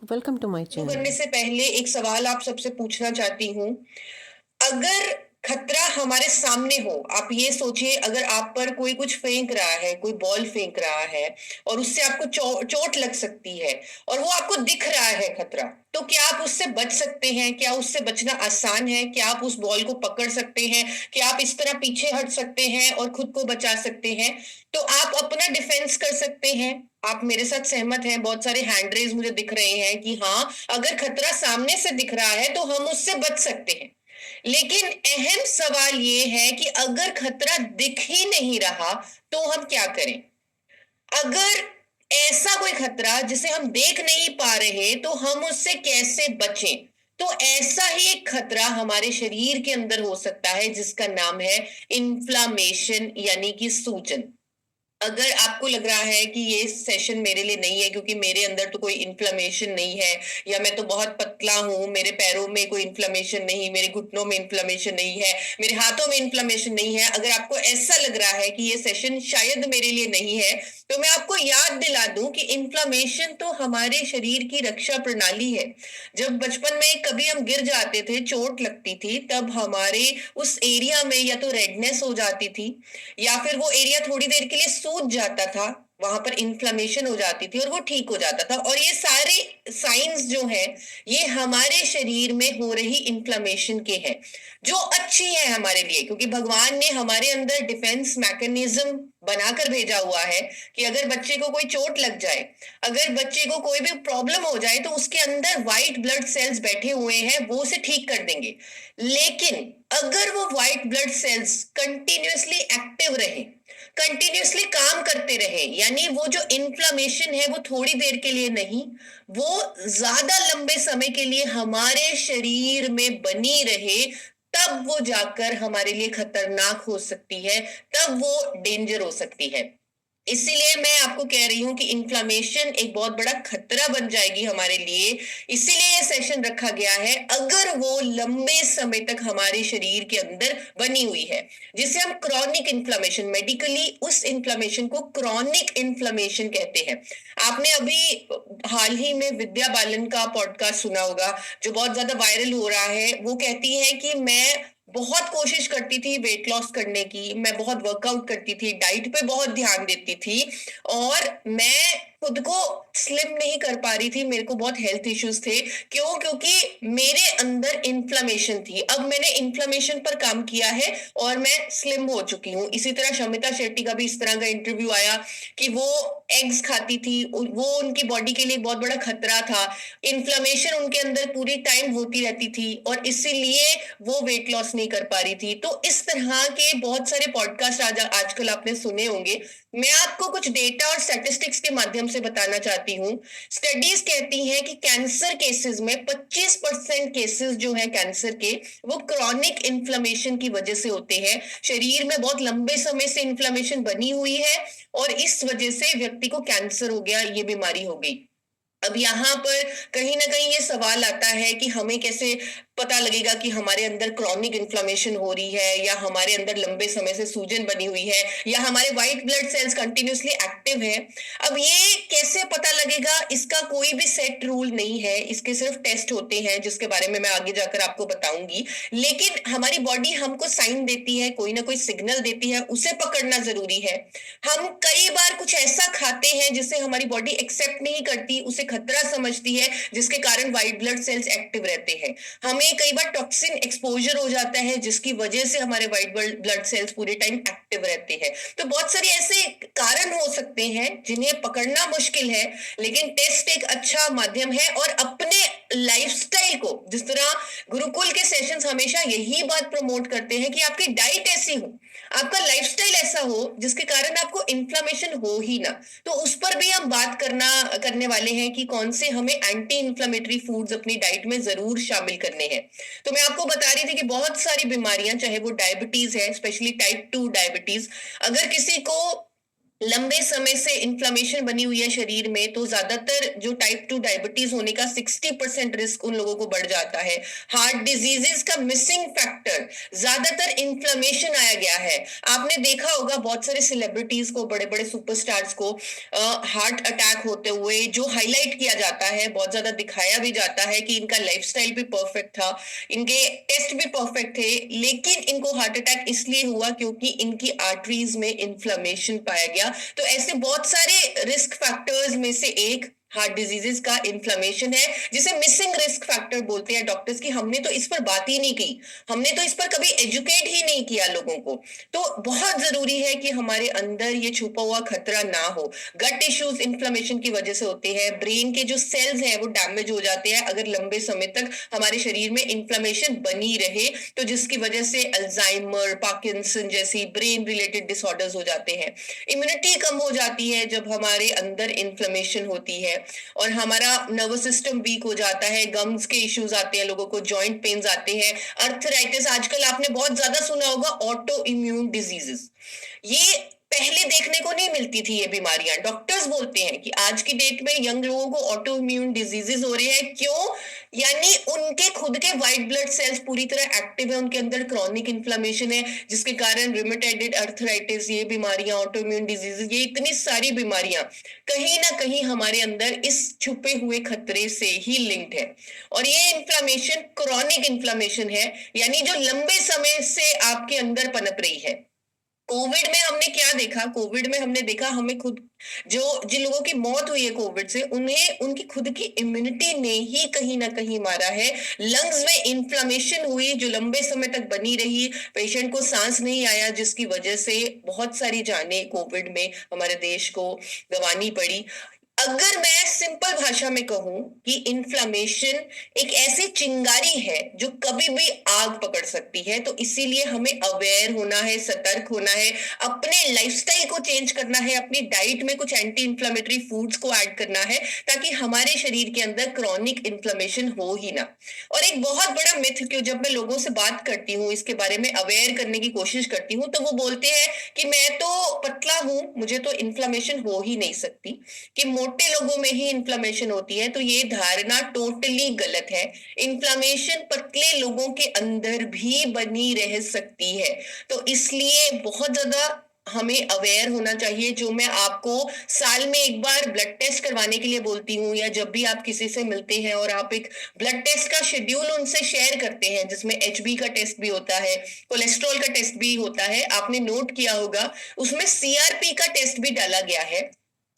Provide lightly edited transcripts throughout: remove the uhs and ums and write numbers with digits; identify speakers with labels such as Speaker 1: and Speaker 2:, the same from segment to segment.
Speaker 1: Welcome to my
Speaker 2: शुरू करने
Speaker 1: channel.
Speaker 2: से पहले एक सवाल आप सबसे पूछना चाहती हूँ। अगर खतरा हमारे सामने हो, आप ये सोचिए, अगर आप पर कोई कुछ फेंक रहा है, कोई बॉल फेंक रहा है और उससे आपको चोट लग सकती है और वो आपको दिख रहा है खतरा, तो क्या आप उससे बच सकते हैं? क्या उससे बचना आसान है? क्या आप उस बॉल को पकड़ सकते हैं? क्या आप इस तरह पीछे हट सकते हैं और खुद को बचा सकते हैं? तो आप अपना डिफेंस कर सकते हैं। आप मेरे साथ सहमत हैं? बहुत सारे हैंड रेज मुझे दिख रहे हैं कि हाँ, अगर खतरा सामने से दिख रहा है तो हम उससे बच सकते हैं। लेकिन अहम सवाल ये है कि अगर खतरा दिख ही नहीं रहा तो हम क्या करें? अगर ऐसा कोई खतरा जिसे हम देख नहीं पा रहे तो हम उससे कैसे बचें? तो ऐसा ही एक खतरा हमारे शरीर के अंदर हो सकता है जिसका नाम है इन्फ्लामेशन, यानी कि सूजन। अगर आपको लग रहा है कि ये सेशन मेरे लिए नहीं है क्योंकि मेरे अंदर तो कोई इन्फ्लेमेशन नहीं है, या मैं तो बहुत पतला हूँ, मेरे पैरों में कोई इन्फ्लेमेशन नहीं, मेरे घुटनों में इन्फ्लेमेशन नहीं है, मेरे हाथों में इन्फ्लेमेशन नहीं है, अगर आपको ऐसा लग रहा है कि ये सेशन शायद मेरे लिए नहीं है, तो मैं आपको याद दिला दूं कि इन्फ्लेमेशन तो हमारे शरीर की रक्षा प्रणाली है। जब बचपन में कभी हम गिर जाते थे, चोट लगती थी, तब हमारे उस एरिया में या तो रेडनेस हो जाती थी, या फिर वो एरिया थोड़ी देर के लिए सूज जाता था, वहां पर इन्फ्लेमेशन हो जाती थी और वो ठीक हो जाता था। और ये सारे साइंस जो है, ये हमारे शरीर में हो रही इन्फ्लेमेशन के हैं, जो अच्छी है हमारे लिए, क्योंकि भगवान ने हमारे अंदर डिफेंस मैकेनिज्म बनाकर भेजा हुआ है कि अगर बच्चे को कोई चोट लग जाए, अगर बच्चे को कोई भी प्रॉब्लम हो जाए, तो उसके अंदर व्हाइट ब्लड सेल्स बैठे हुए हैं, वो उसे ठीक कर देंगे। लेकिन अगर वो white blood cells continuously active रहे, कंटिन्यूअसली काम करते रहे, यानी वो जो इन्फ्लामेशन है वो थोड़ी देर के लिए नहीं, वो ज्यादा लंबे समय के लिए हमारे शरीर में बनी रहे, तब वो जाकर हमारे लिए खतरनाक हो सकती है, तब वो डेंजर हो सकती है। इसीलिए मैं आपको कह रही हूँ कि इन्फ्लामेशन एक बहुत बड़ा खतरा बन जाएगी हमारे लिए। इसीलिए ये सेशन रखा गया है, अगर वो लंबे समय तक हमारे शरीर के अंदर बनी हुई है, जिसे हम क्रॉनिक इन्फ्लामेशन, मेडिकली उस इन्फ्लामेशन को क्रॉनिक इन्फ्लामेशन कहते हैं। आपने अभी हाल ही में विद्या बालन का पॉडकास्ट सुना होगा, जो बहुत ज्यादा वायरल हो रहा है। वो कहती है कि मैं बहुत कोशिश करती थी वेट लॉस करने की, मैं बहुत वर्कआउट करती थी, डाइट पे बहुत ध्यान देती थी, और मैं खुद को स्लिम नहीं कर पा रही थी, मेरे को बहुत हेल्थ इश्यूज थे। क्यों? क्योंकि मेरे अंदर इन्फ्लेमेशन थी। अब मैंने इन्फ्लेमेशन पर काम किया है और मैं स्लिम हो चुकी हूँ। इसी तरह शमिता शेट्टी का भी इस तरह का इंटरव्यू आया कि वो एग्स खाती थी, वो उनकी बॉडी के लिए बहुत बड़ा खतरा था, इन्फ्लेमेशन उनके अंदर पूरी टाइम होती रहती थी और इसीलिए वो वेट लॉस नहीं कर पा रही थी। तो इस तरह के बहुत सारे पॉडकास्ट आजकल आपने सुने होंगे। मैं आपको कुछ डेटा और स्टैटिस्टिक्स के माध्यम से बताना चाहती हूँ। स्टडीज कहती हैं कि कैंसर केसेस में 25% केसेस जो है कैंसर के, वो क्रॉनिक इन्फ्लेमेशन की वजह से होते हैं। शरीर में बहुत लंबे समय से इन्फ्लेमेशन बनी हुई है और इस वजह से व्यक्ति को कैंसर हो गया, ये बीमारी हो गई। अब यहाँ पर कहीं ना कहीं ये सवाल आता है कि हमें कैसे पता लगेगा कि हमारे अंदर क्रॉनिक इन्फ्लेमेशन हो रही है, या हमारे अंदर लंबे समय से सूजन बनी हुई है, या हमारे white blood cells continuously active है। अब ये कैसे पता लगेगा? इसका कोई भी सेट रूल नहीं है, इसके सिर्फ टेस्ट होते हैं जिसके बारे में मैं आगे जाकर आपको बताऊंगी। लेकिन हमारी बॉडी हमको साइन देती है, कोई ना कोई सिग्नल देती है, उसे पकड़ना जरूरी है। हम कई बार कुछ ऐसा खाते हैं जिसे हमारी बॉडी एक्सेप्ट नहीं करती, उसे खतरा समझती है, जिसके कारण व्हाइट ब्लड सेल्स एक्टिव रहते हैं। हमें कई बार टॉक्सिन एक्सपोजर हो जाता है जिसकी वजह से हमारे व्हाइट ब्लड सेल्स पूरे टाइम एक्टिव रहते हैं। तो बहुत सारे ऐसे कारण हो सकते हैं जिन्हें पकड़ना मुश्किल है, लेकिन टेस्ट एक अच्छा माध्यम है। और अपने लाइफस्टाइल को, जिस तरह गुरुकुल के सेशंस हमेशा यही बात प्रमोट करते हैं कि आपकी डाइट ऐसी हो, आपका लाइफस्टाइल ऐसा हो जिसके कारण आपको इन्फ्लेमेशन हो ही ना, तो उस पर भी हम बात करने वाले हैं कि कौन से हमें एंटी इन्फ्लेमेटरी फूड्स अपनी डाइट में जरूर शामिल करने हैं। तो मैं आपको बता रही थी कि बहुत सारी बीमारियां, चाहे वो डायबिटीज है, स्पेशली टाइप 2 डायबिटीज, अगर किसी को लंबे समय से इन्फ्लेमेशन बनी हुई है शरीर में, तो ज्यादातर जो टाइप 2 डायबिटीज होने का 60% रिस्क उन लोगों को बढ़ जाता है। हार्ट डिजीजेस का मिसिंग फैक्टर ज्यादातर इन्फ्लेमेशन आया गया है। आपने देखा होगा बहुत सारे सेलिब्रिटीज को, बड़े बड़े सुपरस्टार्स को हार्ट अटैक होते हुए जो हाईलाइट किया जाता है, बहुत ज्यादा दिखाया भी जाता है कि इनका लाइफस्टाइल भी परफेक्ट था, इनके टेस्ट भी परफेक्ट थे, लेकिन इनको हार्ट अटैक इसलिए हुआ क्योंकि इनकी आर्टरीज में इन्फ्लेमेशन पाया गया। तो ऐसे बहुत सारे रिस्क फैक्टर्स में से एक हार्ट डिजीजेस का इन्फ्लेमेशन है, जिसे मिसिंग रिस्क फैक्टर बोलते हैं डॉक्टर्स की। हमने तो इस पर बात ही नहीं की, हमने तो इस पर कभी एजुकेट ही नहीं किया लोगों को। तो बहुत जरूरी है कि हमारे अंदर ये छुपा हुआ खतरा ना हो। गट इश्यूज इन्फ्लेमेशन की वजह से होते हैं, ब्रेन के जो सेल्स हैं वो डैमेज हो जाते हैं अगर लंबे समय तक हमारे शरीर में इन्फ्लेमेशन बनी रहे, तो जिसकी वजह से अल्जाइमर, पार्किंसन जैसी ब्रेन रिलेटेड डिसऑर्डर्स हो जाते हैं। इम्यूनिटी कम हो जाती है जब हमारे अंदर इन्फ्लेमेशन होती है, और हमारा नर्वस सिस्टम वीक हो जाता है, गम्स के इश्यूज आते हैं, लोगों को जॉइंट पेन्स आते हैं, अर्थराइटिस। आजकल आपने बहुत ज्यादा सुना होगा ऑटो इम्यून डिजीजेस, ये पहले देखने को नहीं मिलती थी। ये बीमारियां, डॉक्टर्स बोलते हैं कि आज की डेट में यंग लोगों को ऑटो इम्यून डिजीजेस हो रहे हैं। क्यों? यानी उनके खुद के व्हाइट ब्लड सेल्स पूरी तरह एक्टिव है, उनके अंदर क्रॉनिक इन्फ्लेमेशन है, जिसके कारण रिमेटॉइड अर्थराइटिस, ये बीमारियां, ऑटो इम्यून डिजीजेस, ये इतनी सारी बीमारियां कहीं ना कहीं हमारे अंदर इस छुपे हुए खतरे से ही लिंक्ड है। और ये इन्फ्लेमेशन क्रॉनिक इन्फ्लेमेशन है, यानी जो लंबे समय से आपके अंदर पनप रही है। कोविड में हमने क्या देखा? कोविड में हमने देखा, हमें खुद, जो जिन लोगों की मौत हुई है कोविड से, उन्हें उनकी खुद की इम्यूनिटी ने ही कहीं ना कहीं मारा है। लंग्स में इन्फ्लेमेशन हुई जो लंबे समय तक बनी रही, पेशेंट को सांस नहीं आया, जिसकी वजह से बहुत सारी जानें कोविड में हमारे देश को गंवानी पड़ी। अगर मैं सिंपल भाषा में कहूं कि इन्फ्लेमेशन एक ऐसी चिंगारी है जो कभी भी आग पकड़ सकती है, तो इसीलिए हमें अवेयर होना है, सतर्क होना है, अपने लाइफस्टाइल को चेंज करना है, अपनी डाइट में कुछ एंटी इन्फ्लेमेटरी फूड्स को ऐड करना है, ताकि हमारे शरीर के अंदर क्रॉनिक इन्फ्लेमेशन हो ही ना। और एक बहुत बड़ा मिथ, क्यों जब मैं लोगों से बात करती हूँ, इसके बारे में अवेयर करने की कोशिश करती हूँ, तो वो बोलते हैं कि मैं तो पतला हूं, मुझे तो इन्फ्लेमेशन हो ही नहीं सकती, कि मोटे लोगों में ही इन्फ्लेमेशन होती है। तो ये धारणा टोटली गलत है। इन्फ्लेमेशन पतले लोगों के अंदर भी बनी रह सकती है। तो इसलिए बहुत ज्यादा हमें अवेयर होना चाहिए। जो मैं आपको साल में एक बार ब्लड टेस्ट करवाने के लिए बोलती हूँ, या जब भी आप किसी से मिलते हैं और आप एक ब्लड टेस्ट का शेड्यूल उनसे शेयर करते हैं, जिसमें एचबी का टेस्ट भी होता है, कोलेस्ट्रॉल का टेस्ट भी होता है, आपने नोट किया होगा उसमें सीआरपी का टेस्ट भी डाला गया है,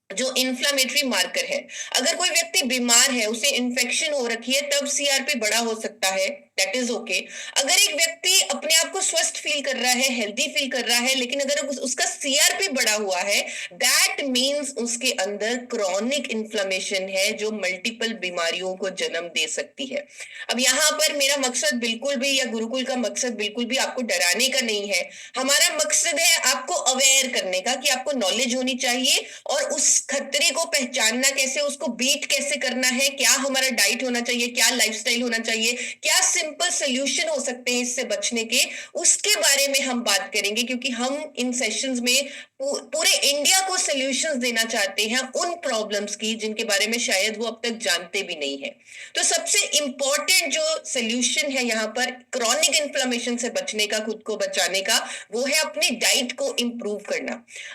Speaker 2: जो इन्फ्लामेटरी मार्कर है। अगर कोई व्यक्ति बीमार है, उसे इन्फेक्शन हो रखी है, तब सीआरपी बड़ा हो सकता है, दैट इज ओके। अगर एक व्यक्ति अपने आप को स्वस्थ फील कर रहा है, हेल्दी फील कर रहा है, लेकिन अगर उसका सीआरपी बढ़ा हुआ है, दैट मीन्स उसके अंदर क्रॉनिक इन्फ्लेमेशन है, जो मल्टीपल बीमारियों को जन्म दे सकती है। अब यहाँ पर मेरा मकसद बिल्कुल भी, या गुरुकुल का मकसद बिल्कुल भी आपको डराने का नहीं है। हमारा मकसद है आपको अवेयर करने का, कि आपको नॉलेज होनी चाहिए, और उस खतरे को पहचानना कैसे, उसको बीट कैसे करना है, क्या हमारा डाइट होना चाहिए, क्या लाइफस्टाइल होना चाहिए, क्या सिंपल सोल्यूशन हो सकते हैं इससे बचने के, उसके बारे में हम बात करेंगे। क्योंकि हम इन सेशंस में पूरे इंडिया को सोल्यूशंस देना चाहते हैं उन प्रॉब्लम्स की जिनके बारे में शायद वो अब तक जानते भी नहीं है। तो सबसे इंपॉर्टेंट जो सोल्यूशन है यहाँ पर क्रॉनिक इन्फ्लेमेशन से बचने का, खुद को बचाने का, वो है अपनी डाइट को इंप्रूव करना।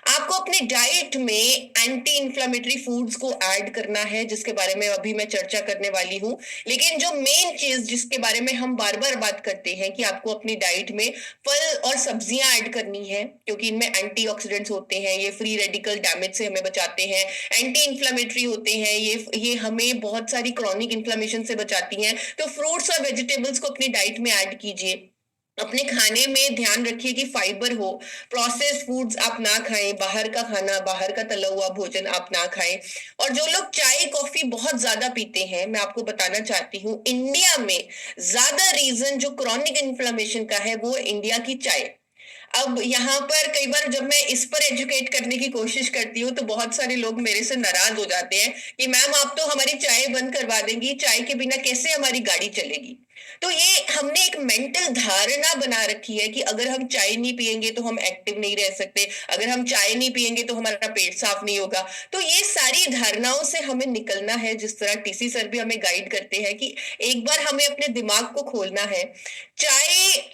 Speaker 2: आपको अपनी डाइट में एंटी इन्फ्लेमेटरी फूड्स को ऐड करना है, जिसके बारे में अभी मैं चर्चा करने वाली हूँ। लेकिन जो मेन चीज जिसके बारे में हम बार बार बात करते हैं, कि आपको अपनी डाइट में फल और सब्जियां ऐड करनी है, क्योंकि इनमें एंटीऑक्सीडेंट्स होते हैं, ये फ्री रेडिकल डैमेज से हमें बचाते हैं, एंटी इन्फ्लेमेटरी होते हैं, ये हमें बहुत सारी क्रॉनिक इन्फ्लेमेशन से बचाती हैं। तो फ्रूट्स और वेजिटेबल्स को अपनी डाइट में ऐड कीजिए। अपने खाने में ध्यान रखिए कि फाइबर हो, प्रोसेस्ड फूड्स आप ना खाएं, बाहर का खाना, बाहर का तला हुआ भोजन आप ना खाएं। और जो लोग चाय कॉफी बहुत ज्यादा पीते हैं, मैं आपको बताना चाहती हूँ, इंडिया में ज्यादा रीजन जो क्रॉनिक इन्फ्लेमेशन का है वो इंडिया की चाय। अब यहाँ पर कई बार जब मैं इस पर एजुकेट करने की कोशिश करती हूँ, तो बहुत सारे लोग मेरे से नाराज हो जाते हैं कि मैम आप तो हमारी चाय बंद करवा देंगी, चाय के बिना कैसे हमारी गाड़ी चलेगी। तो ये हमने एक मेंटल धारणा बना रखी है कि अगर हम चाय नहीं पिएंगे तो हम एक्टिव नहीं रह सकते, अगर हम चाय नहीं पिएंगे तो हमारा पेट साफ नहीं होगा। तो ये सारी धारणाओं से हमें निकलना है, जिस तरह टीसी सर भी हमें गाइड करते हैं कि एक बार हमें अपने दिमाग को खोलना है। चाय,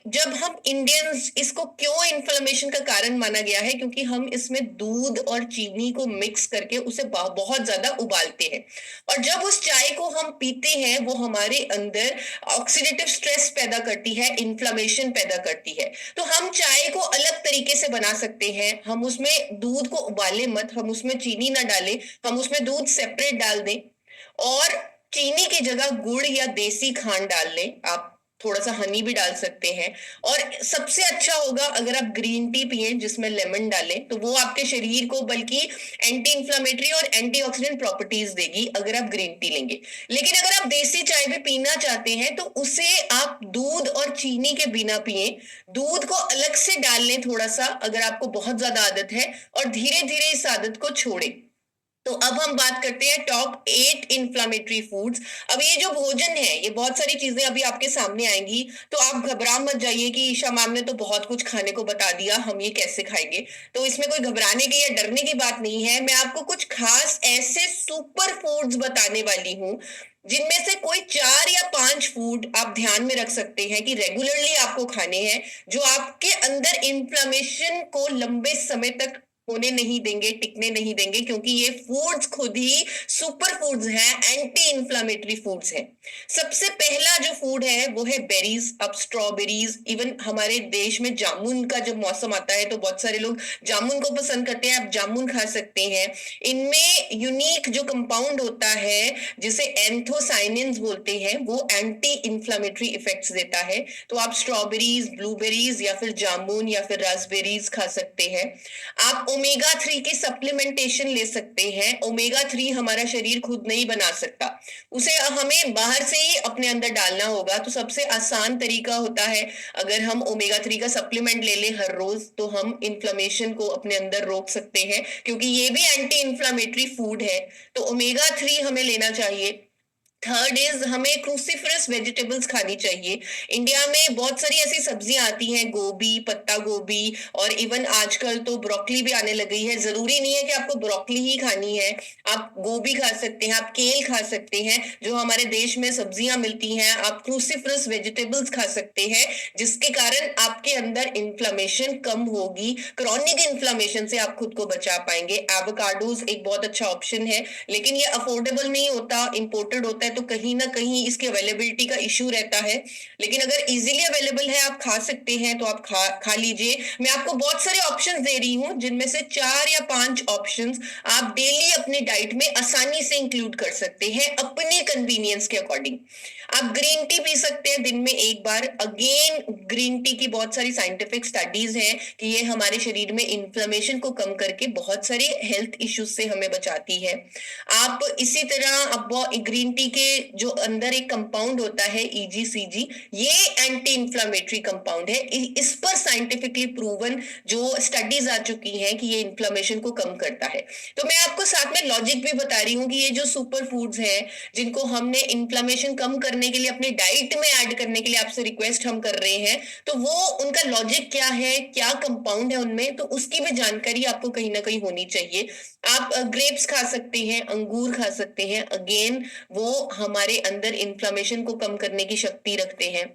Speaker 2: जब हम इंडियंस, इसको क्यों इन्फ्लेमेशन का कारण माना गया है, क्योंकि हम इसमें दूध और चीनी को मिक्स करके उसे बहुत ज्यादा उबालते हैं, और जब उस चाय को हम पीते हैं वो हमारे अंदर ऑक्सीडेटिव स्ट्रेस पैदा करती है, इन्फ्लेमेशन पैदा करती है। तो हम चाय को अलग तरीके से बना सकते हैं। हम उसमें दूध को उबाले मत, हम उसमें चीनी ना डालें, हम उसमें दूध सेपरेट डाल दें और चीनी की जगह गुड़ या देसी खांड डाल लें। आप थोड़ा सा हनी भी डाल सकते हैं। और सबसे अच्छा होगा अगर आप ग्रीन टी पिए जिसमें लेमन डालें, तो वो आपके शरीर को बल्कि एंटी इंफ्लेमेटरी और एंटीऑक्सीडेंट प्रॉपर्टीज देगी अगर आप ग्रीन टी लेंगे। लेकिन अगर आप देसी चाय भी पीना चाहते हैं तो उसे आप दूध और चीनी के बिना पिए, दूध को अलग से डाल लें थोड़ा सा अगर आपको बहुत ज्यादा आदत है, और धीरे धीरे इस आदत को छोड़ें। तो अब हम बात करते हैं टॉप 8 इन्फ्लामेटरी फूड्स। अब ये जो भोजन है, ये बहुत सारी चीजें अभी आपके सामने आएंगी, तो आप घबरा मत जाइए कि ईशा मैम ने तो बहुत कुछ खाने को बता दिया, हम ये कैसे खाएंगे। तो इसमें कोई घबराने की या डरने की बात नहीं है। मैं आपको कुछ खास ऐसे सुपर फूड्स बताने वाली हूँ जिनमें से कोई 4 या 5 फूड आप ध्यान में रख सकते हैं कि रेगुलरली आपको खाने हैं, जो आपके अंदर इन्फ्लेमेशन को लंबे समय तक होने नहीं देंगे, टिकने नहीं देंगे, क्योंकि ये फूड्स खुद ही सुपर फूड्स हैं, एंटी इंफ्लेमेटरी फूड्स हैं। सबसे पहला जो फूड है वो है बेरीज। अब स्ट्रॉबेरीज, इवन हमारे देश में जामुन का जब मौसम आता है तो बहुत सारे लोग जामुन को पसंद करते हैं, आप जामुन खा सकते हैं। इनमें यूनिक जो कंपाउंड होता है जिसे एंथोसाइनिन्स बोलते हैं, वो एंटी इंफ्लेमेटरी इफेक्ट्स देता है। तो आप स्ट्रॉबेरीज, ब्लूबेरीज या फिर जामुन या फिर रास्पबेरीज खा सकते हैं। आप ओमेगा 3 की सप्लीमेंटेशन ले सकते हैं। ओमेगा 3 हमारा शरीर खुद नहीं बना सकता, उसे हमें बाहर से ही अपने अंदर डालना होगा। तो सबसे आसान तरीका होता है, अगर हम ओमेगा 3 का सप्लीमेंट ले लें हर रोज, तो हम इन्फ्लेमेशन को अपने अंदर रोक सकते हैं, क्योंकि ये भी एंटी इन्फ्लेमेटरी फूड है। तो ओमेगा 3 हमें लेना चाहिए। थर्ड इज, हमें क्रूसीफरस वेजिटेबल्स खानी चाहिए। इंडिया में बहुत सारी ऐसी सब्जियां आती हैं, गोभी, पत्ता गोभी, और इवन आजकल तो ब्रोकली भी आने लग गई है। जरूरी नहीं है कि आपको ब्रोकली ही खानी है, आप गोभी खा सकते हैं, आप केल खा सकते हैं, जो हमारे देश में सब्जियां मिलती हैं। आप क्रूसीफरस वेजिटेबल्स खा सकते हैं, जिसके कारण आपके अंदर इन्फ्लेमेशन कम होगी, क्रॉनिक इन्फ्लेमेशन से आप खुद को बचा पाएंगे। एवोकाडोज एक बहुत अच्छा ऑप्शन है, लेकिन ये अफोर्डेबल नहीं होता, इंपोर्टेड होता है, तो कहीं ना कहीं इसकी अवेलेबिलिटी का इशू रहता है। लेकिन अगर इजीली अवेलेबल है, आप खा सकते हैं, तो आप खा लीजिए। मैं आपको बहुत सारे ऑप्शंस दे रही हूं, जिनमें से 4 या 5 ऑप्शंस आप डेली अपने डाइट में आसानी से इंक्लूड कर सकते हैं अपने कन्वीनियंस के अकॉर्डिंग। आप ग्रीन टी पी सकते हैं दिन में एक बार। अगेन, ग्रीन टी की बहुत सारी साइंटिफिक स्टडीज हैं कि ये हमारे शरीर में इन्फ्लेमेशन को कम करके बहुत सारे हेल्थ इश्यूज से हमें बचाती है। आप इसी तरह, अब ग्रीन टी के जो अंदर एक कंपाउंड होता है ईजीसीजी, ये एंटी इंफ्लेमेटरी कंपाउंड है। इस पर साइंटिफिकली प्रूवन जो स्टडीज आ चुकी हैं कि ये इन्फ्लेमेशन को कम करता है। तो मैं आपको साथ में लॉजिक भी बता रही हूँ कि ये जो सुपर फूड्स हैं, जिनको हमने इन्फ्लेमेशन कम करने के लिए अपनी डाइट में ऐड करने के लिए आपसे रिक्वेस्ट हम कर रहे हैं, तो वो उनका लॉजिक क्या है, क्या कंपाउंड है उनमें, तो उसकी भी जानकारी आपको कहीं ना कहीं होनी चाहिए। आप ग्रेप्स खा सकते हैं, अंगूर खा सकते हैं। अगेन, वो हमारे अंदर इन्फ्लेमेशन को कम करने की शक्ति रखते हैं।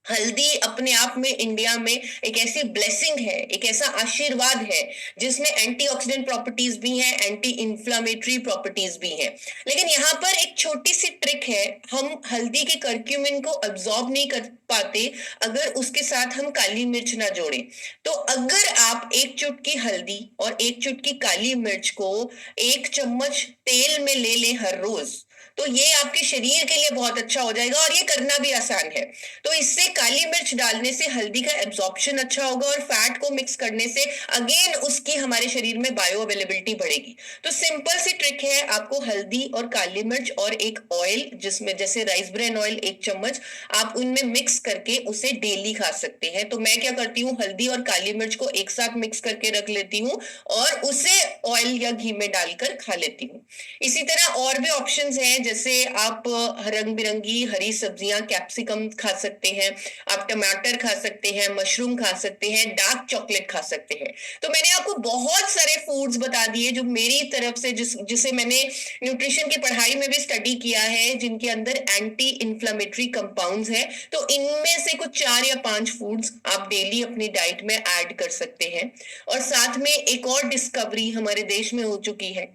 Speaker 2: हल्दी अपने आप में इंडिया में एक ऐसी ब्लेसिंग है, एक ऐसा आशीर्वाद है, जिसमें एंटीऑक्सीडेंट प्रॉपर्टीज भी हैं, एंटी इंफ्लेमेटरी प्रॉपर्टीज भी हैं। लेकिन यहाँ पर एक छोटी सी ट्रिक है, हम हल्दी के कर्क्यूमिन को अब्सॉर्ब नहीं कर पाते अगर उसके साथ हम काली मिर्च ना जोड़ें। तो अगर आप एक चुटकी हल्दी और एक चुटकी काली मिर्च को 1 चम्मच तेल में ले लें हर रोज, तो ये आपके शरीर के लिए बहुत अच्छा हो जाएगा, और ये करना भी आसान है। तो इससे काली मिर्च डालने से हल्दी का एब्जॉर्प्शन अच्छा होगा, और फैट को मिक्स करने से अगेन उसकी हमारे शरीर में बायो अवेलेबिलिटी बढ़ेगी। तो सिंपल सी ट्रिक है, आपको हल्दी और काली मिर्च और एक ऑयल, जिसमें जैसे राइस ब्रेन ऑयल 1 चम्मच, आप उनमें मिक्स करके उसे डेली खा सकते हैं। तो मैं क्या करती हूँ, हल्दी और काली मिर्च को एक साथ मिक्स करके रख लेती हूँ और उसे ऑयल या घी में डालकर खा लेती हूँ। इसी तरह और भी ऑप्शंस हैं, हैं, जैसे आप रंग बिरंगी हरी सब्जियां, कैप्सिकम खा सकते हैं, आप टमाटर खा सकते हैं, मशरूम खा सकते हैं, डार्क चॉकलेट खा सकते हैं। तो मैंने आपको बहुत सारे फूड्स बता दिए जो मेरी तरफ से जिसे मैंने न्यूट्रिशन की पढ़ाई में भी स्टडी किया है, जिनके अंदर एंटी इंफ्लेमेटरी कंपाउंड्स हैं। तो इनमें से कुछ 4 या 5 फूड्स आप डेली अपनी डाइट में ऐड कर सकते हैं। और साथ में एक और डिस्कवरी हमारे देश में हो चुकी है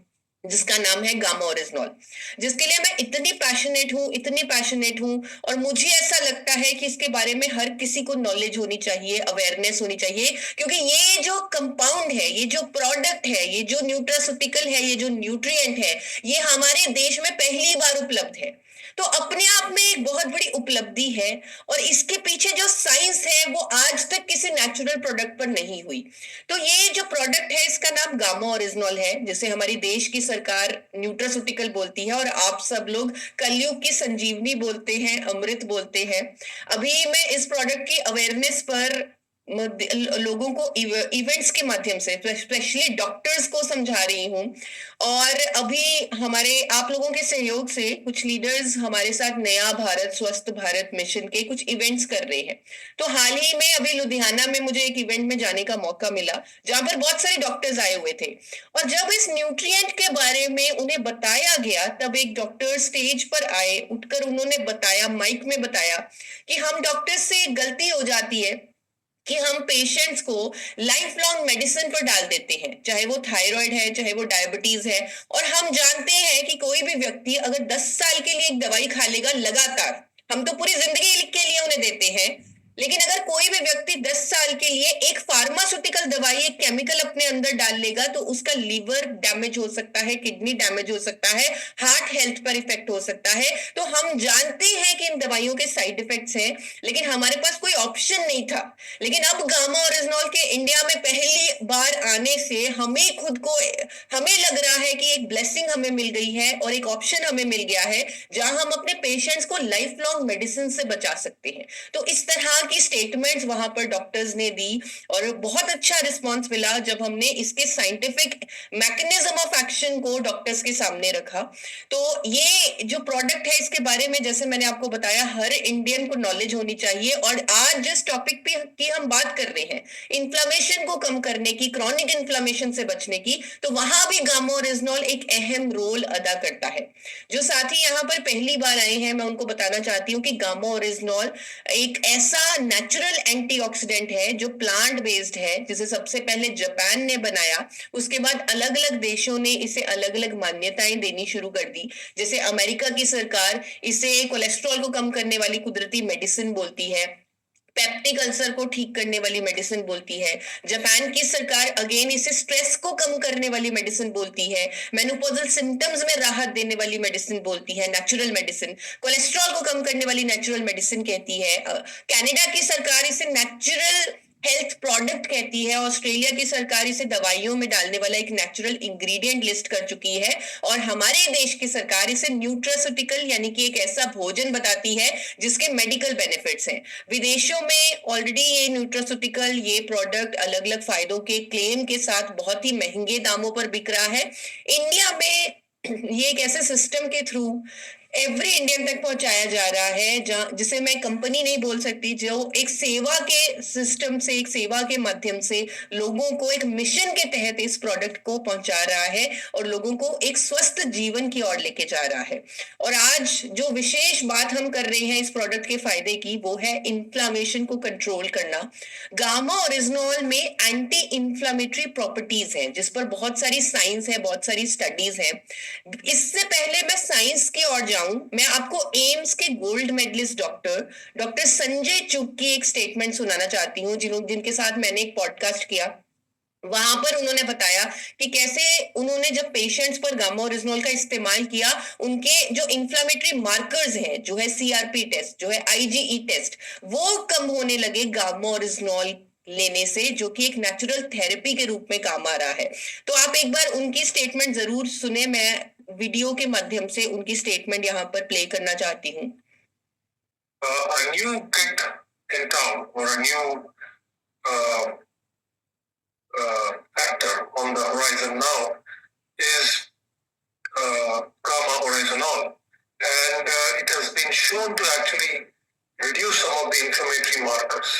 Speaker 2: जिसका नाम है गामा ओरिजिनॉल, जिसके लिए मैं इतनी पैशनेट हूँ, और मुझे ऐसा लगता है कि इसके बारे में हर किसी को नॉलेज होनी चाहिए, अवेयरनेस होनी चाहिए, क्योंकि ये जो कंपाउंड है, ये जो प्रोडक्ट है, ये जो न्यूट्रास्यूटिकल है, ये जो न्यूट्रिएंट है, ये हमारे देश में पहली बार उपलब्ध है। तो अपने आप में एक बहुत बड़ी उपलब्धि है, और इसके पीछे जो साइंस है वो आज तक किसी नेचुरल प्रोडक्ट पर नहीं हुई। तो ये जो प्रोडक्ट है इसका नाम गामा ओरिजिनॉल है, जिसे हमारी देश की सरकार न्यूट्रास्यूटिकल बोलती है, और आप सब लोग कलयुग की संजीवनी बोलते हैं, अमृत बोलते हैं। अभी मैं इस प्रोडक्ट की अवेयरनेस पर लोगों को इवेंट्स के माध्यम से, स्पेशली डॉक्टर्स को समझा रही हूँ। और अभी हमारे आप लोगों के सहयोग से कुछ लीडर्स हमारे साथ नया भारत स्वस्थ भारत मिशन के कुछ इवेंट्स कर रहे हैं। तो हाल ही में अभी लुधियाना में मुझे एक इवेंट में जाने का मौका मिला, जहां पर बहुत सारे डॉक्टर्स आए हुए थे, और जब इस न्यूट्रिएंट के बारे में उन्हें बताया गया, तब एक डॉक्टर स्टेज पर आए, उठकर उन्होंने बताया, माइक में बताया कि हम डॉक्टर्स से एक गलती हो जाती है कि हम पेशेंट्स को लाइफ लॉन्ग मेडिसिन पर डाल देते हैं, चाहे वो थायराइड है, चाहे वो डायबिटीज है। और हम जानते हैं कि कोई भी व्यक्ति अगर 10 साल के लिए एक दवाई खा लेगा लगातार, हम तो पूरी जिंदगी के लिए उन्हें देते हैं, लेकिन अगर कोई भी व्यक्ति 10 साल के लिए एक फार्मास्यूटिकल दवाई, एक केमिकल अपने अंदर डाल लेगा, तो उसका लीवर डैमेज हो सकता है, किडनी डैमेज हो सकता है, हार्ट हेल्थ पर इफेक्ट हो सकता है। तो हम जानते हैं कि इन दवाइयों के साइड इफेक्ट्स हैं, लेकिन हमारे पास कोई ऑप्शन नहीं था। लेकिन अब गामा ओरिजिनॉल के इंडिया में पहली बार आने से हमें खुद को, हमें लग रहा है कि एक ब्लेसिंग हमें मिल गई है, और एक ऑप्शन हमें मिल गया है जहां हम अपने पेशेंट्स को लाइफ लॉन्ग मेडिसिन से बचा सकते हैं। तो इस तरह की स्टेटमेंट्स वहां पर डॉक्टर्स ने दी, और बहुत अच्छा रिस्पांस मिला जब हमने इसके साइंटिफिक मैकेनिज्म ऑफ एक्शन को डॉक्टर्स के सामने रखा। तो ये जो प्रोडक्ट है, इसके बारे में जैसे मैंने आपको बताया, हर इंडियन को नॉलेज होनी चाहिए। और आज जिस टॉपिक पे की हम बात कर रहे हैं, इन्फ्लामेशन को कम करने की, क्रॉनिक इन्फ्लामेशन से बचने की, तो वहां भी गामा ओरिजिनॉल एक अहम रोल अदा करता है। जो साथी यहाँ पर पहली बार आए हैं, मैं उनको बताना चाहती हूँ कि गामा ओरिजिनॉल एक ऐसा नेचुरल एंटीऑक्सीडेंट है जो प्लांट बेस्ड है, जिसे सबसे पहले जापान ने बनाया। उसके बाद अलग अलग देशों ने इसे अलग अलग मान्यताएं देनी शुरू कर दी। जैसे अमेरिका की सरकार इसे कोलेस्ट्रॉल को कम करने वाली कुदरती मेडिसिन बोलती है, पेप्टिक अल्सर को ठीक करने वाली मेडिसिन बोलती है। जापान की सरकार अगेन इसे स्ट्रेस को कम करने वाली मेडिसिन बोलती है, मेनोपॉजल सिम्टम्स में राहत देने वाली मेडिसिन बोलती है, नेचुरल मेडिसिन। कोलेस्ट्रॉल को कम करने वाली नेचुरल मेडिसिन कहती है। कनाडा की सरकार इसे नेचुरल हेल्थ प्रोडक्ट कहती है। ऑस्ट्रेलिया की सरकार इसे दवाइयों में डालने वाला एक नेचुरल इंग्रेडिएंट लिस्ट कर चुकी है। और हमारे देश की सरकार इसे न्यूट्रास्यूटिकल यानी कि एक ऐसा भोजन बताती है जिसके मेडिकल बेनिफिट्स हैं। विदेशों में ऑलरेडी ये न्यूट्रास्यूटिकल, ये प्रोडक्ट अलग अलग फायदों के क्लेम के साथ बहुत ही महंगे दामों पर बिक रहा है। इंडिया में ये एक ऐसे सिस्टम के थ्रू एवरी इंडियन तक पहुंचाया जा रहा है, जहां जिसे मैं कंपनी नहीं बोल सकती, जो एक सेवा के सिस्टम से, एक सेवा के माध्यम से लोगों को एक मिशन के तहत इस प्रोडक्ट को पहुंचा रहा है, और लोगों को एक स्वस्थ जीवन की ओर लेके जा रहा है। और आज जो विशेष बात हम कर रहे हैं इस प्रोडक्ट के फायदे की, वो है इन्फ्लामेशन को कंट्रोल करना। गामा ओरिजिनॉल में एंटी इन्फ्लामेटरी प्रॉपर्टीज हैं, जिस पर बहुत सारी साइंस है, बहुत सारी स्टडीज है। इससे पहले मैं साइंस की ओर जाऊं, मैं आपको एम्स के गोल्ड मेडलिस्ट डॉक्टर संजय चुग की एक स्टेटमेंट सुनाना चाहती हूँ, जिनके साथ मैंने एक पॉडकास्ट किया। वहां पर उन्होंने बताया कि कैसे उन्होंने जब पेशेंट्स पर गामा ओरिजिनॉल का इस्तेमाल किया, उनके जो इन्फ्लामेटरी मार्कर्स हैं, जो है सीआरपी टेस्ट, जो है आईजीई टेस्ट, वो कम होने लगे गामा ओरिजिनॉल लेने से, जो कि एक नेचुरल थेरेपी के रूप में काम आ रहा है। तो आप एक बार उनकी स्टेटमेंट जरूर सुने। मैं वीडियो के माध्यम से उनकी स्टेटमेंट यहाँ पर प्ले करना चाहती हूँ।
Speaker 1: A new kid in town or a new factor on the horizon now is gamma oryzanol. and it has been shown to actually reduce some of the inflammatory markers.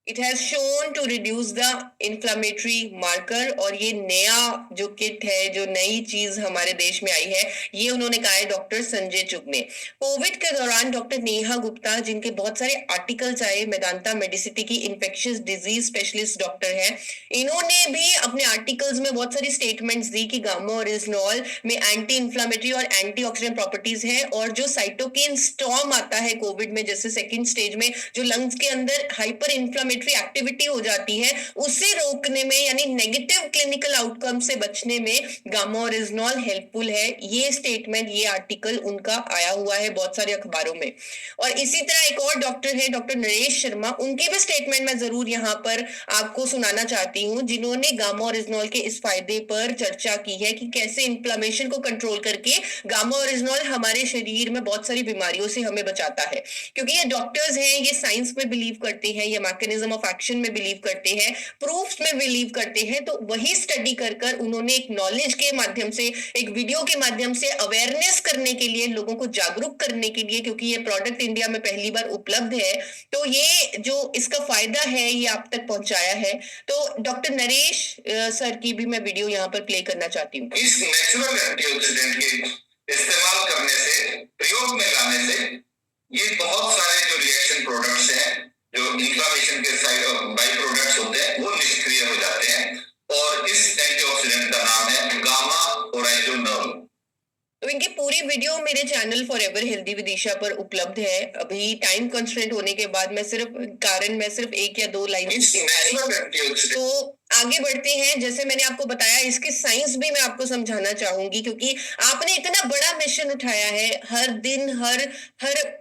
Speaker 2: It has shown to reduce the inflammatory marker. और ये नया जो kit है, जो नई चीज हमारे देश में आई है, ये उन्होंने कहा है डॉक्टर संजय चुग ने। कोविड के दौरान डॉक्टर नेहा गुप्ता, जिनके बहुत सारे आर्टिकल्स आए, मेदांता मेडिसिटी की इन्फेक्शियस डिजीज स्पेशलिस्ट डॉक्टर है, इन्होंने भी अपने आर्टिकल्स में बहुत सारी स्टेटमेंट्स दी कि गामा ओरिजिनॉल में एंटी इन्फ्लामेटरी और एंटीऑक्सीडेंट प्रॉपर्टीज है, और जो साइटोकिन स्टॉर्म आता है कोविड में, जैसे सेकेंड स्टेज में जो लंग्स के अंदर हाइपर इन्फ्लामेटरी एक्टिविटी हो जाती है, उसे रोकने में यानी नेगेटिव क्लिनिकल आउटकम से बचने में गामा ओरिजिनॉल हेल्पफुल है। ये स्टेटमेंट, ये आर्टिकल उनका आया हुआ है बहुत सारे अखबारों में। और इसी तरह एक और डॉक्टर है, डॉक्टर नरेश शर्मा, उनकी भी स्टेटमेंट मैं जरूर यहाँ पर आपको सुनाना चाहती हूँ, जिन्होंने गामा ओरिजिनॉल के इस फायदे पर चर्चा की है कि कैसे इन्फ्लामेशन को कंट्रोल करके गामा ओरिजिनॉल हमारे शरीर में बहुत सारी बीमारियों से हमें बचाता है। क्योंकि ये डॉक्टर्स हैं, ये साइंस में बिलीव करते हैं, ये मैकेनिज्म ऑफ एक्शन में बिलीव करते हैं, प्रूफ्स में बिलीव करते हैं, तो वही स्टडी कर कर उन्होंने एक नॉलेज के माध्यम से, एक वीडियो के माध्यम से अवेयरनेस करने के लिए, लोगों को जागरूक करने के लिए, क्योंकि ये प्रोडक्ट इंडिया में पहली बार उपलब्ध है, तो ये जो इसका फायदा है ये आप तक पहुंचाया है। तो डॉक्टर नरेश सर की भी मैं वीडियो यहाँ पर प्ले करना चाहती हूँ।
Speaker 1: इस नेचुरल एंटीऑक्सीडेंट के इस्तेमाल करने से, प्रयोग में लाने से, ये बहुत सारे जो रिएक्शन प्रोडक्ट्स हैं, जो इन्फ्लामेशन के साइड बाई प्रोडक्ट्स होते हैं, वो निष्क्रिय हो जाते हैं, और इस एंटीऑक्सीडेंट का नाम है गामा ओरिजिनॉल।
Speaker 2: तो इनकी पूरी वीडियो मेरे channel forever healthy with Isha पर उपलब्ध है। अभी टाइम कंस्ट्रेंट होने के बाद मैं सिर्फ एक या दो लाइन तो आगे बढ़ते हैं। जैसे मैंने आपको बताया, इसकी साइंस भी मैं आपको समझाना चाहूंगी, क्योंकि आपने इतना बड़ा मिशन उठाया है। हर दिन हर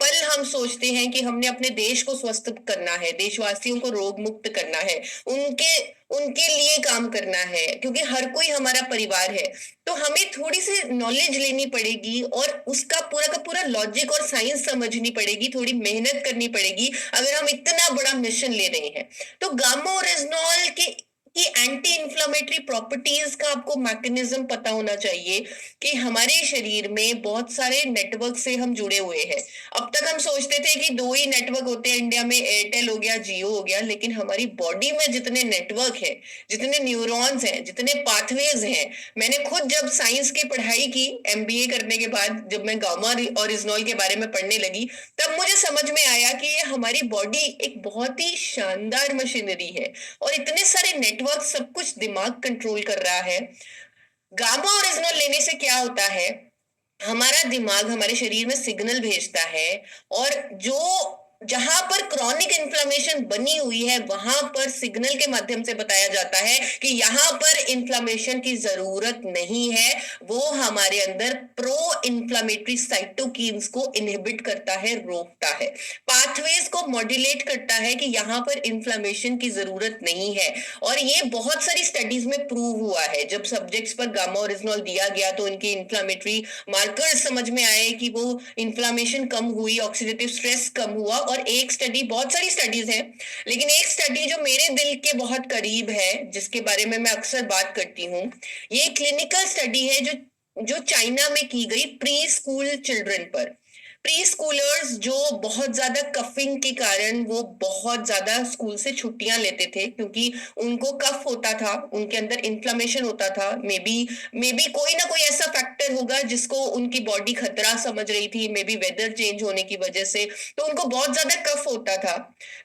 Speaker 2: पल हम सोचते हैं कि हमने अपने देश को स्वस्थ करना है, देशवासियों को रोग मुक्त करना है, उनके लिए काम करना है, क्योंकि हर कोई हमारा परिवार है। तो हमें थोड़ी सी नॉलेज लेनी पड़ेगी और उसका पूरा का पूरा लॉजिक और साइंस समझनी पड़ेगी, थोड़ी मेहनत करनी पड़ेगी अगर हम इतना बड़ा मिशन ले रहे हैं। तो गामा ओरिजिनॉल की एंटी इन्फ्लामेटरी प्रॉपर्टीज का आपको मैकेनिज्म पता होना चाहिए कि हमारे शरीर में बहुत सारे नेटवर्क से हम जुड़े हुए हैं। अब तक हम सोचते थे कि दो ही नेटवर्क होते हैं इंडिया में, एयरटेल हो गया, जियो हो गया, लेकिन हमारी बॉडी में जितने नेटवर्क है, जितने न्यूरॉन्स हैं, जितने पाथवेज हैं, मैंने खुद जब साइंस की पढ़ाई की एमबीए करने के बाद, जब मैं गामा ओरिजिनॉल के बारे में पढ़ने लगी, तब मुझे समझ में आया कि ये हमारी बॉडी एक बहुत ही शानदार मशीनरी है और इतने सारे नेटवर्क, सब कुछ दिमाग कंट्रोल कर रहा है। गामा ओरिजिनॉल लेने से क्या होता है, हमारा दिमाग हमारे शरीर में सिग्नल भेजता है, और जहां पर क्रॉनिक इन्फ्लामेशन बनी हुई है, वहां पर सिग्नल के माध्यम से बताया जाता है कि यहां पर इन्फ्लामेशन की जरूरत नहीं है। वो हमारे अंदर प्रो इन्फ्लामेटरी साइटोकिन्स को इनहिबिट करता है, रोकता है, पाथवेज को मॉड्यूलेट करता है कि यहां पर इन्फ्लामेशन की जरूरत नहीं है। और ये बहुत सारी स्टडीज में प्रूव हुआ है। जब सब्जेक्ट्स पर गामा ओरिजिनॉल दिया गया तो उनके इन्फ्लामेटरी मार्कर्स समझ में आए कि वो इन्फ्लामेशन कम हुई, ऑक्सीडेटिव स्ट्रेस कम हुआ। और एक स्टडी, बहुत सारी स्टडीज हैं, लेकिन एक स्टडी जो मेरे दिल के बहुत करीब है, जिसके बारे में मैं अक्सर बात करती हूँ, ये क्लिनिकल स्टडी है जो चाइना में की गई प्री स्कूल चिल्ड्रन पर। प्री स्कूलर्स जो बहुत ज्यादा कफिंग के कारण वो बहुत ज्यादा स्कूल से छुट्टियां लेते थे, क्योंकि उनको कफ होता था, उनके अंदर इन्फ्लामेशन होता था। मे बी कोई ना कोई ऐसा फैक्टर होगा जिसको उनकी बॉडी खतरा समझ रही थी, मे बी वेदर चेंज होने की वजह से, तो उनको बहुत ज्यादा कफ होता था,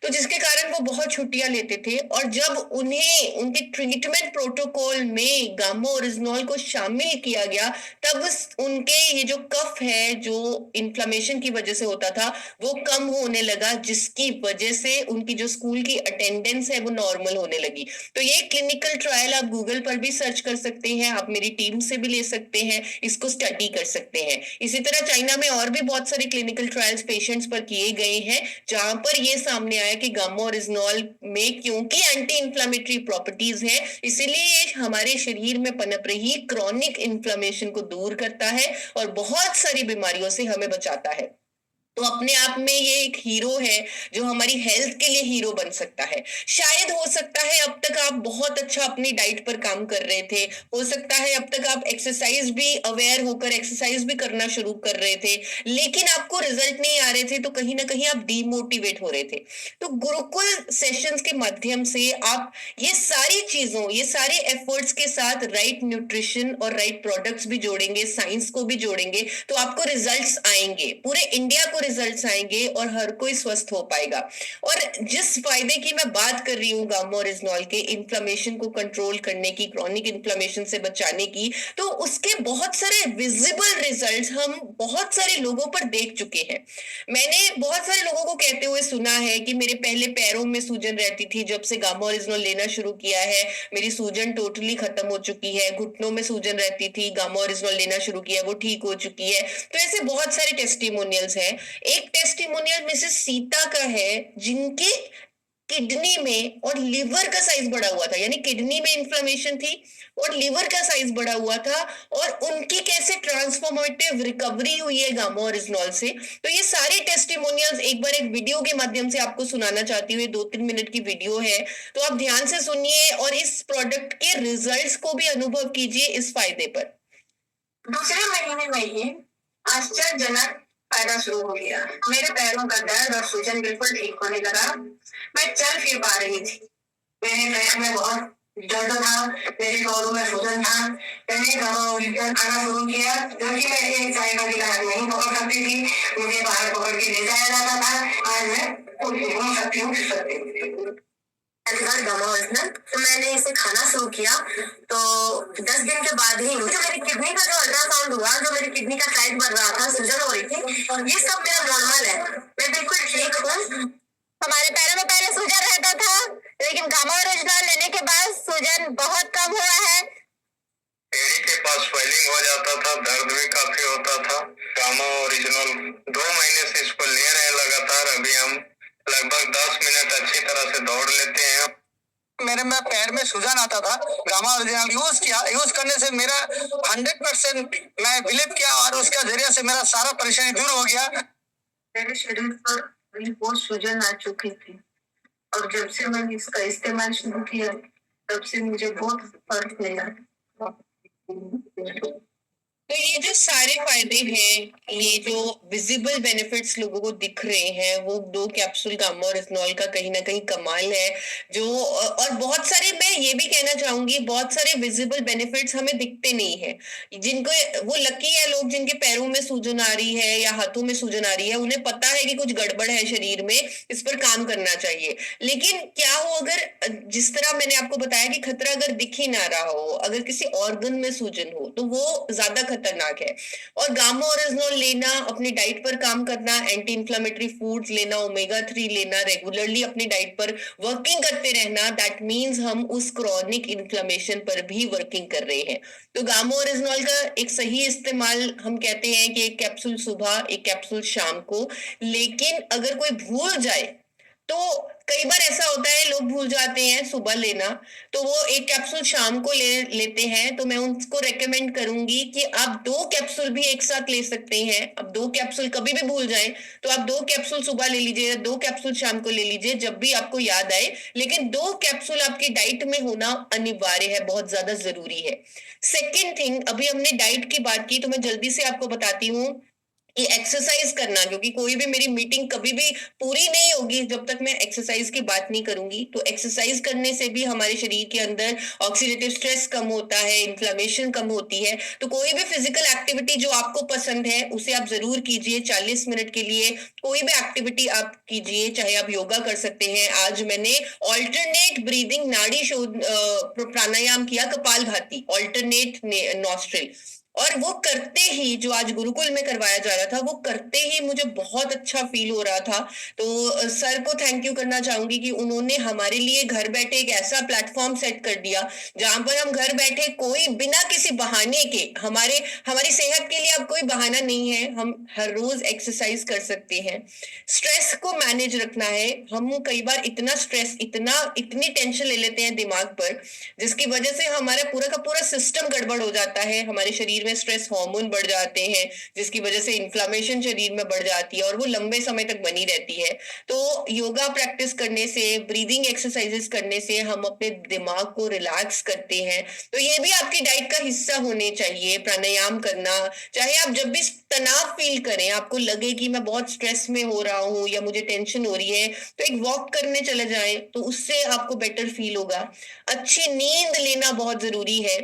Speaker 2: तो जिसके कारण वो बहुत छुट्टियां लेते थे। और जब उन्हें उनके ट्रीटमेंट प्रोटोकॉल में गामा ओरिजिनॉल को शामिल किया गया, तब उनके ये जो कफ है, जो इन्फ्लामेशन की वजह से होता था, वो कम होने लगा, जिसकी वजह से उनकी जो स्कूल की अटेंडेंस है वो नॉर्मल होने लगी। तो ये क्लिनिकल ट्रायल आप गूगल पर भी सर्च कर सकते हैं, आप मेरी टीम से भी ले सकते हैं, इसको स्टडी कर सकते हैं। इसी तरह चाइना में और भी बहुत सारे क्लिनिकल ट्रायल्स पेशेंट्स पर किए गए हैं, जहां पर ये सामने आया कि गामा ओरिजिनॉल में क्योंकि एंटी इन्फ्लामेटरी प्रॉपर्टीज है, इसीलिए ये हमारे शरीर में पनप रही क्रॉनिक इन्फ्लामेशन को दूर करता है और बहुत सारी बीमारियों से हमें बचाता है। तो अपने आप में ये एक हीरो है जो हमारी हेल्थ के लिए हीरो बन सकता है। शायद हो सकता है अब तक आप बहुत अच्छा अपनी डाइट पर काम कर रहे थे, हो सकता है अब तक आप एक्सरसाइज भी अवेयर होकर एक्सरसाइज भी करना शुरू कर रहे थे, लेकिन आपको रिजल्ट नहीं आ रहे थे, तो कहीं ना कहीं आप डीमोटिवेट हो रहे थे। तो गुरुकुल सेशंस के माध्यम से आप ये सारी चीजों, ये सारे एफर्ट्स के साथ राइट न्यूट्रिशन और राइट प्रोडक्ट्स भी जोड़ेंगे, साइंस को भी जोड़ेंगे, तो आपको रिजल्ट्स आएंगे, पूरे इंडिया को रिजल्ट्स आएंगे और हर कोई स्वस्थ हो पाएगा। और जिस फायदे की मैं बात कर रही हूँ गामा ओरिजिनॉल के, इन्फ्लेमेशन को कंट्रोल करने की, क्रॉनिक इन्फ्लेमेशन से बचाने की, तो उसके बहुत सारे विजिबल रिजल्ट्स हम बहुत सारे लोगों पर देख चुके हैं। मैंने बहुत सारे लोगों को कहते हुए सुना है कि मेरे पहले पैरों में सूजन रहती थी, जब से गामा ओरिजिनल लेना शुरू किया है मेरी सूजन टोटली खत्म हो चुकी है। घुटनों में सूजन रहती थी, गामा ओरिजिनल लेना शुरू किया, वो ठीक हो चुकी है। तो ऐसे बहुत सारे टेस्टिमोनियल्स हैं। एक टेस्टिमोनियल मिसेस सीता का है, जिनके किडनी में और लिवर का साइज बढ़ा हुआ था, यानी किडनी में इन्फ्लेमेशन थी और लिवर का साइज बढ़ा हुआ था, और उनकी कैसे ट्रांसफॉर्मेटिव रिकवरी हुई है गामा ओरिजिनॉल से। तो ये सारे टेस्टिमोनियल्स एक बार एक वीडियो के माध्यम से आपको सुनाना चाहती हूँ। 2-3 मिनट की वीडियो है, तो आप ध्यान से सुनिए और इस प्रोडक्ट के रिजल्ट्स को भी अनुभव कीजिए इस फायदे पर। दूसरे महीने में ही आश्चर्यजनक फायदा शुरू हो गया। मेरे पैरों का दर्द और सूजन बिल्कुल ठीक होने लगा। मैं चल फिर पा रही थी। मेरे पैर में बहुत दर्द था, मेरे पैरों में सूजन था। मैंने गामा ओरिजिनल खाना शुरू किया, क्योंकि मैं एक चाय का गिलास नहीं पकड़ सकती थी, मुझे बाहर पकड़ के ले जाया जाता था। आज मैं कुछ घूम सकती हूँ, फिर सकती हूँ। गामा ओरिजिनल, तो मैंने इसे खाना शुरू किया, तो 10 दिन के बाद ही जो मेरी किडनी का जो अल्ट्रासाउंड हुआ, जो मेरी किडनी का साइज बढ़ रहा था, सूजन हो रही थी, ये सब मेरा नॉर्मल है, मैं बिल्कुल ठीक हूँ। हमारे पैरों में पहले सूजन रहता था, लेकिन गामा ओरिजिनल लेने के बाद सूजन बहुत कम हुआ है।
Speaker 1: एड़ी के पास स्वेलिंग हो जाता था, दर्द भी काफी होता था। गामा ओरिजिनल 2 महीने से इसको ले रहे हैं लगातार। अभी हम लगभग 10 मिनट अच्छी तरह से दौड़ लेते हैं। मेरे में पैर में सूजन आता था, गामा ओरिजिनल यूज करने से मेरा 100% मैं बिलीव किया, और उसका जरिए से मेरा सारा परेशानी दूर हो गया। मेरे शरीर पर बहुत सूजन आ चुकी थी, और जब से मैंने इसका इस्तेमाल शुरू किया, तब से मुझे बहुत फर्क मिला। तो ये जो सारे फायदे हैं, ये जो विजिबल बेनिफिट्स लोगों को दिख रहे हैं, वो 2 कैप्सूल गामा ओरिजिनॉल का कहीं ना कहीं कमाल है। जो और बहुत सारे, मैं ये भी कहना चाहूंगी, बहुत सारे विजिबल बेनिफिट्स हमें दिखते नहीं है। जिनको, वो लकी है लोग जिनके पैरों में सूजन आ रही है या हाथों में सूजन आ रही है, उन्हें पता है कि कुछ गड़बड़ है शरीर में, इस पर काम करना चाहिए। लेकिन क्या हो अगर, जिस तरह मैंने आपको बताया कि खतरा अगर दिख ही ना रहा हो, अगर किसी ऑर्गन में सूजन हो, तो वो ज्यादा खतरनाक है। और गामा ओरिजिनल लेना, अपनी डाइट पर काम करना, एंटी इंफ्लेमेटरी फूड्स लेना, ओमेगा 3 लेना, रेगुलरली अपनी डाइट पर वर्किंग करते रहना, दैट मीन्स हम उस क्रॉनिक इन्फ्लेमेशन पर भी वर्किंग कर रहे हैं। तो गामा ओरिजिनल का एक सही इस्तेमाल, हम कहते हैं कि 1 कैप्सूल सुबह, 1 कैप्सूल शाम को। लेकिन अगर कोई भूल जाए, तो कई बार ऐसा होता है लोग भूल जाते हैं सुबह लेना, तो वो 1 कैप्सूल शाम को लेते हैं। तो मैं उनको रेकमेंड करूंगी कि आप 2 कैप्सूल भी एक साथ ले सकते हैं। अब 2 कैप्सूल कभी भी भूल जाए, तो आप 2 कैप्सूल सुबह ले लीजिए, 2 कैप्सूल शाम को ले लीजिए, जब भी आपको याद आए। लेकिन 2 कैप्सूल आपकी डाइट में होना अनिवार्य है, बहुत ज्यादा जरूरी है। सेकेंड थिंग, अभी हमने डाइट की बात की, तो मैं जल्दी से आपको बताती हूँ कि एक्सरसाइज करना, क्योंकि कोई भी मेरी मीटिंग कभी भी पूरी नहीं होगी जब तक मैं एक्सरसाइज की बात नहीं करूंगी। तो एक्सरसाइज करने से भी हमारे शरीर के अंदर ऑक्सीडेटिव स्ट्रेस कम होता है, इन्फ्लेमेशन कम होती है। तो कोई भी फिजिकल एक्टिविटी जो आपको पसंद है, उसे आप जरूर कीजिए। 40 मिनट के लिए कोई भी एक्टिविटी आप कीजिए, चाहे आप योगा कर सकते हैं। आज मैंने ऑल्टरनेट ब्रीदिंग नाड़ी शोध प्राणायाम किया, कपालभाति, ऑल्टरनेट नॉस्ट्रिल, और वो करते ही, जो आज गुरुकुल में करवाया जा रहा था, वो करते ही मुझे बहुत अच्छा फील हो रहा था। तो सर को थैंक यू करना चाहूंगी कि उन्होंने हमारे लिए घर बैठे एक ऐसा प्लेटफॉर्म सेट कर दिया, जहां पर हम घर बैठे कोई बिना किसी बहाने के, हमारी सेहत के लिए अब कोई बहाना नहीं है, हम हर रोज एक्सरसाइज कर सकते हैं। स्ट्रेस को मैनेज रखना है। हम कई बार इतना स्ट्रेस, इतनी टेंशन ले लेते हैं दिमाग पर, जिसकी वजह से हमारा पूरा का पूरा सिस्टम गड़बड़ हो जाता है, हमारे शरीर
Speaker 2: में स्ट्रेस हार्मोन बढ़ जाते हैं, जिसकी वजह से इन्फ्लामेशन शरीर में बढ़ जाती है और वो लंबे समय तक बनी रहती है। तो योगा प्रैक्टिस करने से, ब्रीदिंग एक्सरसाइजेस करने से हम अपने दिमाग को रिलैक्स करते हैं। तो ये भी आपकी डाइट का हिस्सा होने चाहिए, प्राणायाम करना। चाहे आप जब भी तनाव फील करें, आपको लगे कि मैं बहुत स्ट्रेस में हो रहा हूँ या मुझे टेंशन हो रही है, तो एक वॉक करने चले जाएं, तो उससे आपको बेटर फील होगा। अच्छी नींद लेना बहुत जरूरी है।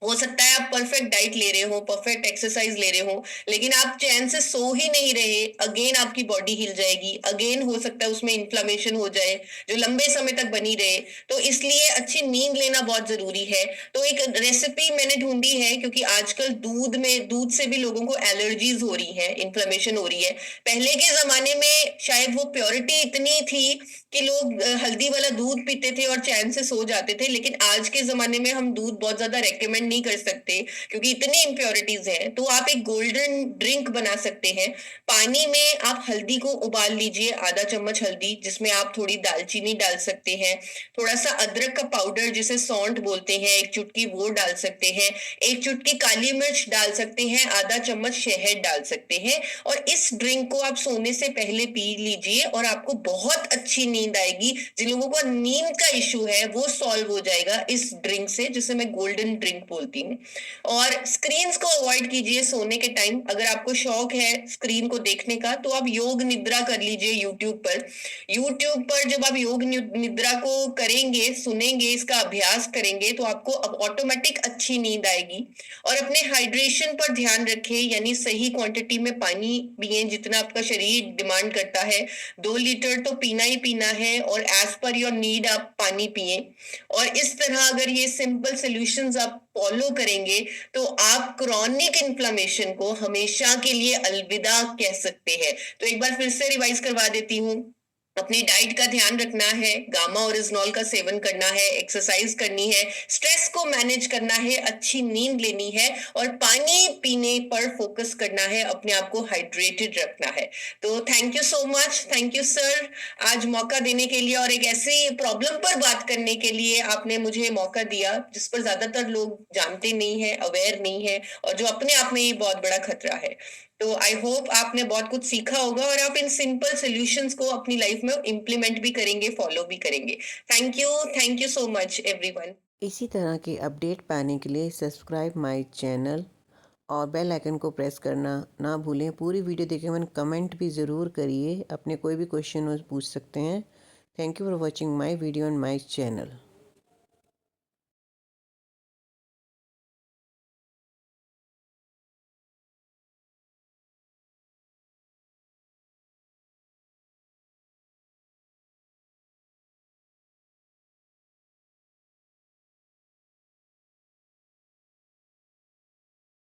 Speaker 2: हो सकता है आप परफेक्ट डाइट ले रहे हो, परफेक्ट एक्सरसाइज ले रहे हो, लेकिन आप चैन से सो ही नहीं रहे, अगेन आपकी बॉडी हिल जाएगी, अगेन हो सकता है उसमें इन्फ्लामेशन हो जाए जो लंबे समय तक बनी रहे। तो इसलिए अच्छी नींद लेना बहुत जरूरी है। तो एक रेसिपी मैंने ढूंढी है, क्योंकि आजकल दूध से भी लोगों को एलर्जीज हो रही है, इन्फ्लामेशन हो रही है। पहले के जमाने में शायद वो प्योरिटी इतनी थी कि लोग हल्दी वाला दूध पीते थे और चैन से सो जाते थे, लेकिन आज के जमाने में हम दूध बहुत ज्यादा रेकमेंड नहीं कर सकते, क्योंकि इतनी इम्प्योरिटीज हैं। तो आप एक गोल्डन ड्रिंक बना सकते हैं। पानी में आप हल्दी को उबाल लीजिए, आधा चम्मच हल्दी, जिसमें आप थोड़ी दालचीनी डाल सकते हैं, थोड़ा सा अदरक का पाउडर जिसे सौंठ बोलते हैं, एक चुटकी वो डाल सकते हैं, एक चुटकी काली मिर्च डाल सकते हैं, आधा चम्मच शहद डाल सकते हैं। और इस ड्रिंक को आप सोने से पहले पी लीजिए और आपको बहुत अच्छी नींद आएगी। जिन लोगों को नींद का इशू है वो सॉल्व हो जाएगा इस ड्रिंक से, जिसे मैं गोल्डन ड्रिंक बोलती हूँ। और स्क्रीन्स को अवॉइड कीजिए सोने के टाइम। अगर आपको शौक है स्क्रीन को देखने का, तो आप योग निद्रा कर लीजिए यूट्यूब पर। यूट्यूब पर जब आप योग निद्रा को करेंगे, सुनेंगे, इसका अभ्यास करेंगे, तो आपको अब ऑटोमेटिक अच्छी नींद आएगी। और अपने हाइड्रेशन पर ध्यान रखें, यानी सही क्वांटिटी में पानी पिए, जितना आपका शरीर डिमांड करता है। 2 लीटर तो पीना ही पीना है, और एज पर योर नीड आप पानी पिए। और इस तरह अगर ये सिंपल सॉल्यूशंस आप फॉलो करेंगे, तो आप क्रॉनिक इन्फ्लेमेशन को हमेशा के लिए अलविदा कह सकते हैं। तो एक बार फिर से रिवाइज करवा देती हूँ। अपनी डाइट का ध्यान रखना है, गामा ओरिजिनॉल का सेवन करना है, एक्सरसाइज करनी है, स्ट्रेस को मैनेज करना है, अच्छी नींद लेनी है, और पानी पीने पर फोकस करना है, अपने आप को हाइड्रेटेड रखना है। तो thank you so much, thank you sir, आज मौका देने के लिए और एक ऐसी प्रॉब्लम पर बात करने के लिए आपने मुझे मौका दिया जिस पर ज्यादातर लोग जानते नहीं है, अवेयर नहीं है, और जो अपने आप में ही बहुत बड़ा खतरा है। तो आई होप आपने बहुत कुछ सीखा होगा और आप इन सिंपल सॉल्यूशंस को अपनी लाइफ में इम्प्लीमेंट भी करेंगे, फॉलो भी करेंगे। Thank you so much everyone.
Speaker 3: इसी तरह के अपडेट पाने के लिए सब्सक्राइब माय चैनल और बेल आइकन को प्रेस करना ना भूलें। पूरी वीडियो देखें, मन कमेंट भी ज़रूर करिए, अपने कोई भी क्वेश्चन पूछ सकते हैं। Thank you for watching my video on my channel.